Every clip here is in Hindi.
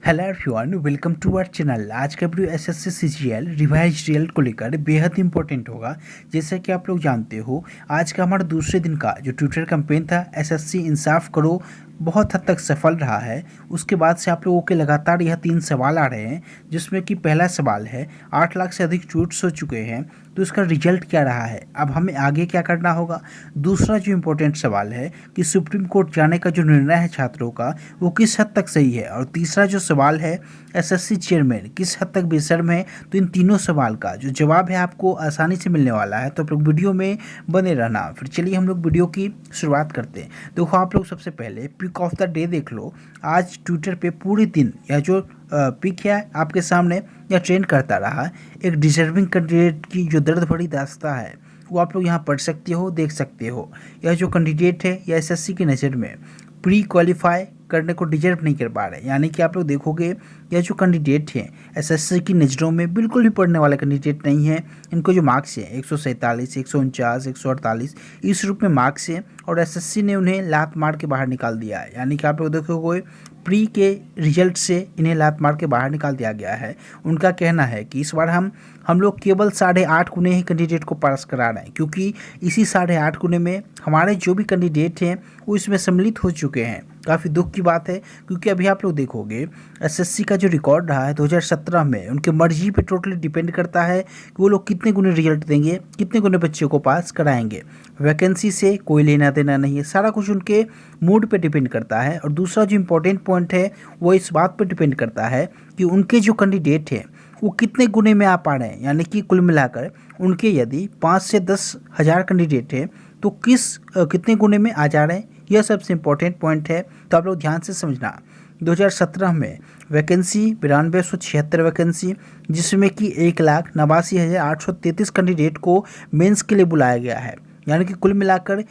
Hello everyone, welcome to our channel. आज का video SSC CGL revise result को लेकर बेहद इंपॉर्टेंट होगा। जैसे कि आप लोग जानते हो, आज का हमारा दूसरे दिन का जो ट्विटर कैंपेन था एसएससी इंसाफ करो, बहुत हद तक सफल रहा है। उसके बाद से आप लोगों के लगातार यह 3 सवाल आ रहे हैं, जिसमें कि पहला सवाल है 8 लाख से अधिक ट्वीट्स हो चुके हैं, तो इसका रिजल्ट क्या रहा है, अब हमें आगे क्या करना होगा। दूसरा जो इम्पोर्टेंट सवाल है कि सुप्रीम कोर्ट जाने का जो निर्णय है छात्रों का, वो किस हद तक सही है। और तीसरा जो सवाल है एसएससी चेयरमैन किस हद तक बेशर्म है। तो इन तीनों सवाल का जो जवाब है आपको आसानी से मिलने वाला है, तो आप लोग वीडियो में बने रहना। फिर चलिए हम लोग वीडियो की शुरुआत करते हैं। देखो, आप लोग सबसे पहले पिक ऑफ द डे देख लो। आज ट्विटर पे पूरे दिन यह जो पिक है आपके सामने, यह ट्रेंड करता रहा। एक डिजर्विंग कैंडिडेट की जो दर्द भरी दास्तां है वो आप लोग यहाँ पढ़ सकते हो, देख सकते हो। यह जो कैंडिडेट है यह एसएससी की नज़र में प्री क्वालिफाई करने को डिजर्व नहीं कर पा रहे। यानी कि आप लोग देखोगे यह जो कैंडिडेट हैं एसएससी की नज़रों में बिल्कुल भी पढ़ने वाले कैंडिडेट नहीं है। इनको जो मार्क्स हैं 147, 149, 148 इस रूप में मार्क्स हैं, और एसएससी ने उन्हें लात मार के बाहर निकाल दिया है। यानी कि आप लोग देखोगे प्री के रिजल्ट से इन्हें लात मार के बाहर निकाल दिया गया है। उनका कहना है कि इस बार हम लोग केवल 8.5 गुने ही कैंडिडेट को पास करा रहे हैं, क्योंकि इसी 8.5 गुने में हमारे जो भी कैंडिडेट हैं वो इसमें सम्मिलित हो चुके हैं। काफ़ी दुख की बात है, क्योंकि अभी आप लोग देखोगे एसएससी का जो रिकॉर्ड रहा है 2017 में, उनके मर्जी पे टोटली डिपेंड करता है कि वो लोग कितने गुने रिजल्ट देंगे, कितने गुने बच्चों को पास कराएंगे। वैकेंसी से कोई लेना देना नहीं है, सारा कुछ उनके मूड पे डिपेंड करता है। और दूसरा जो इम्पोर्टेंट पॉइंट है वो इस बात पर डिपेंड करता है कि उनके जो कैंडिडेट हैं वो कितने गुने में आ पा रहे हैं। यानी कि कुल मिलाकर उनके यदि 5 से 10 हज़ार कैंडिडेट हैं तो कितने गुने में आ जा रहे हैं, यह सबसे इम्पोर्टेंट पॉइंट है। तो आप लोग ध्यान से समझना। 2017 में वैकेंसी 9276 वैकेंसी, जिसमें कि 1,89,833 कैंडिडेट को मेंस के लिए बुलाया गया है। यानी कि कुल मिलाकर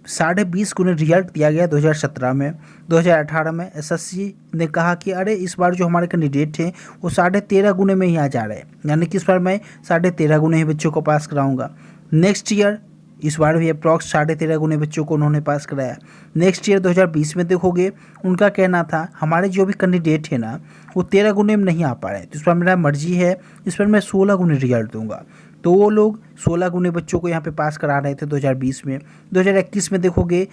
20.5 गुने रिजल्ट दिया गया 2017 में। 2018 में एसएससी ने कहा कि अरे इस बार जो हमारे कैंडिडेट हैं वो 13.5 गुने में ही आ जा रहे हैं। यानी कि इस बार मैं 13.5 गुने ही बच्चों को पास कराऊंगा। नेक्स्ट ईयर इस बार भी अप्रॉक्स 13.5 गुने बच्चों को उन्होंने पास कराया। नेक्स्ट ईयर 2020 में देखोगे उनका कहना था हमारे जो भी कैंडिडेट है ना वो 13 गुने में नहीं आ पा रहे हैं, तो इस पर मेरा मर्जी है, इस पर मैं 16 गुने रिजल्ट दूंगा। तो वो लोग 16 गुने बच्चों को यहाँ पे पास करा रहे थे 2020 में। 2021 में देखोगे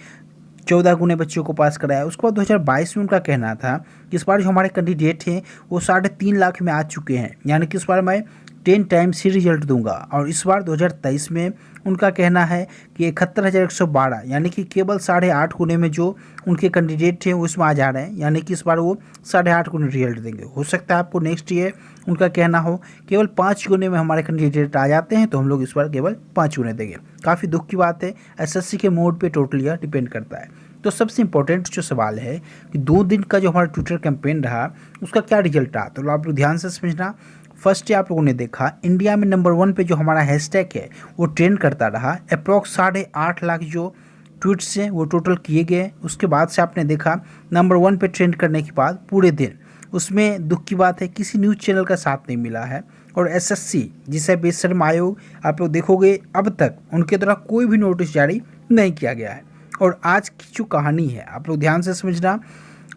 14 गुने बच्चों को पास कराया। उसके बाद 2022 में उनका कहना था कि इस बार जो हमारे कैंडिडेट हैं वो 3.5 लाख में आ चुके हैं। यानी कि इस बार मैं 10 टाइम्स ही रिजल्ट दूंगा। और इस बार 2023 में उनका कहना है कि 71,112, यानी कि केवल 8.5 गुने में जो उनके कैंडिडेट थे वो इसमें आ जा रहे हैं। यानी कि इस बार वो 8.5 गुने रिजल्ट देंगे। हो सकता है आपको नेक्स्ट ईयर उनका कहना हो केवल 5 गुने में हमारे कैंडिडेट आ जाते हैं, तो हम लोग इस बार केवल 5 गुने देंगे। काफ़ी दुख की बात है, एसएससी के मोड पे टोटली डिपेंड करता है। तो सबसे इम्पोर्टेंट जो सवाल है कि 2 दिन का जो हमारा ट्विटर कैंपेन रहा उसका क्या रिजल्ट रहा, तो आप लोग ध्यान से समझना। फर्स्ट आप लोगों ने देखा इंडिया में नंबर 1 पे जो हमारा हैशटैग है वो ट्रेंड करता रहा। अप्रॉक्स 8.5 लाख जो ट्वीट्स हैं वो टोटल किए गए। उसके बाद से आपने देखा नंबर 1 पे ट्रेंड करने के बाद पूरे दिन उसमें दुख की बात है किसी न्यूज़ चैनल का साथ नहीं मिला है। और एसएससी जिसे बेशर्म आयोग, आप लोग देखोगे अब तक उनके द्वारा कोई भी नोटिस जारी नहीं किया गया है। और आज की जो कहानी है आप लोग ध्यान से समझना,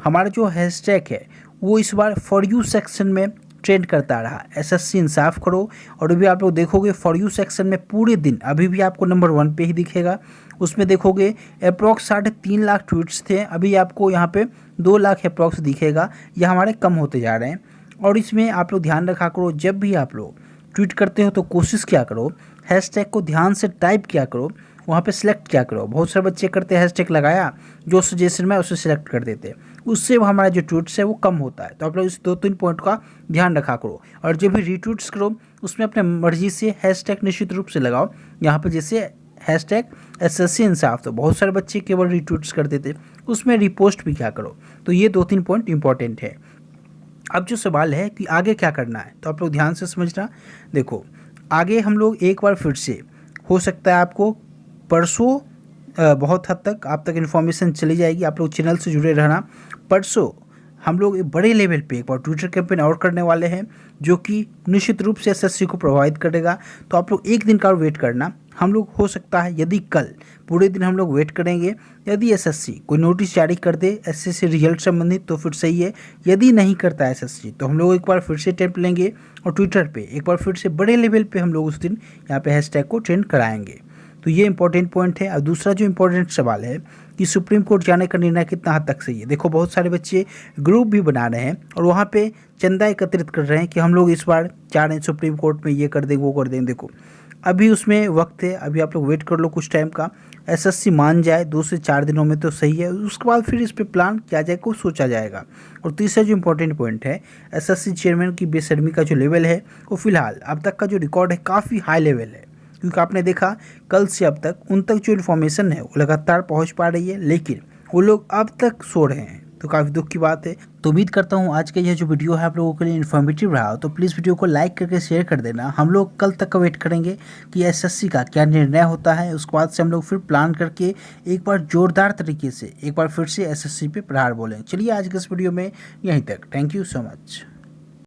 हमारा जो हैशटैग है वो इस बार फॉर यू सेक्शन में ट्रेंड करता रहा, एसएससी इंसाफ करो। और अभी आप लोग देखोगे फॉर यू सेक्शन में पूरे दिन अभी भी आपको नंबर 1 पे ही दिखेगा। उसमें देखोगे अप्रॉक्स 3.5 लाख ट्वीट्स थे, अभी आपको यहाँ पे 2 लाख अप्रॉक्स दिखेगा। यह हमारे कम होते जा रहे हैं। और इसमें आप लोग ध्यान रखा करो, जब भी आप लोग ट्वीट करते हो तो कोशिश क्या करो हैशटैग को ध्यान से टाइप किया करो, वहाँ पे सिलेक्ट क्या करो। बहुत सारे बच्चे करते हैं हैशटैग लगाया, जो सजेशन में उसे सिलेक्ट कर देते हैं, उससे हमारा जो ट्वीट्स है वो कम होता है। तो आप लोग इस 2-3 पॉइंट का ध्यान रखा करो। और जब भी रीट्वीट्स करो उसमें अपने मर्जी से हैशटैग निश्चित रूप से लगाओ। यहाँ पर जैसे हैशटैग एसएससी इंसाफ, तो बहुत सारे बच्चे केवल रीट्वीट्स कर देते, उसमें रिपोस्ट भी क्या करो। तो ये 2-3 पॉइंट इंपॉर्टेंट है। अब जो सवाल है कि आगे क्या करना है, तो आप लोग ध्यान से समझना। देखो, आगे हम लोग एक बार फिर से, हो सकता है आपको परसों बहुत हद तक आप तक इन्फॉर्मेशन चली जाएगी। आप लोग चैनल से जुड़े रहना। परसों हम लोग एक बड़े लेवल पे एक बार ट्विटर कैंपेन और करने वाले हैं, जो कि निश्चित रूप से एसएससी को प्रभावित करेगा। तो आप लोग एक दिन का और वेट करना। हम लोग हो सकता है यदि कल पूरे दिन हम लोग वेट करेंगे, यदि एसएससी कोई नोटिस जारी कर दे एसएससी रिजल्ट संबंधित तो फिर सही है, यदि नहीं करता है एसएससी तो हम लोग एक बार फिर से अटेम्प्ट लेंगे और ट्विटर पे एक बार फिर से बड़े लेवल पे हम लोग उस दिन यहाँ पे हैशटैग को ट्रेंड कराएंगे। तो ये इंपॉर्टेंट पॉइंट है। और दूसरा जो इंपॉर्टेंट सवाल है कि सुप्रीम कोर्ट जाने का निर्णय कितना हद तक सही है। देखो, बहुत सारे बच्चे ग्रुप भी बना रहे हैं और वहाँ पे चंदा एकत्रित कर रहे हैं कि हम लोग इस बार चाह रहे हैं सुप्रीम कोर्ट में ये कर देंगे वो कर देंगे। देखो, अभी उसमें वक्त है, अभी आप लोग वेट कर लो कुछ टाइम का। एसएससी मान जाए 2 से 4 दिनों में तो सही है, उसके बाद फिर इस पे प्लान किया जाए, कुछ सोचा जाएगा। और तीसरा जो इंपॉर्टेंट पॉइंट है, एसएससी चेयरमैन की बेशर्मी का जो लेवल है वो फिलहाल अब तक का जो रिकॉर्ड है काफ़ी हाई लेवल है। क्योंकि आपने देखा कल से अब तक उन तक जो इन्फॉर्मेशन है वो लगातार पहुंच पा रही है, लेकिन वो लोग अब तक सो रहे हैं। तो काफ़ी दुख की बात है। तो उम्मीद करता हूँ आज का यह जो वीडियो है आप लोगों के लिए इन्फॉर्मेटिव रहा। तो प्लीज़ वीडियो को लाइक करके शेयर कर देना। हम लोग कल तक का वेट करेंगे कि एसएससी का क्या निर्णय होता है। उसके बाद से हम लोग फिर प्लान करके एक बार जोरदार तरीके से एक बार फिर से एसएससी पे प्रहार बोलें। चलिए आज के इस वीडियो में यहीं तक। Thank you so much.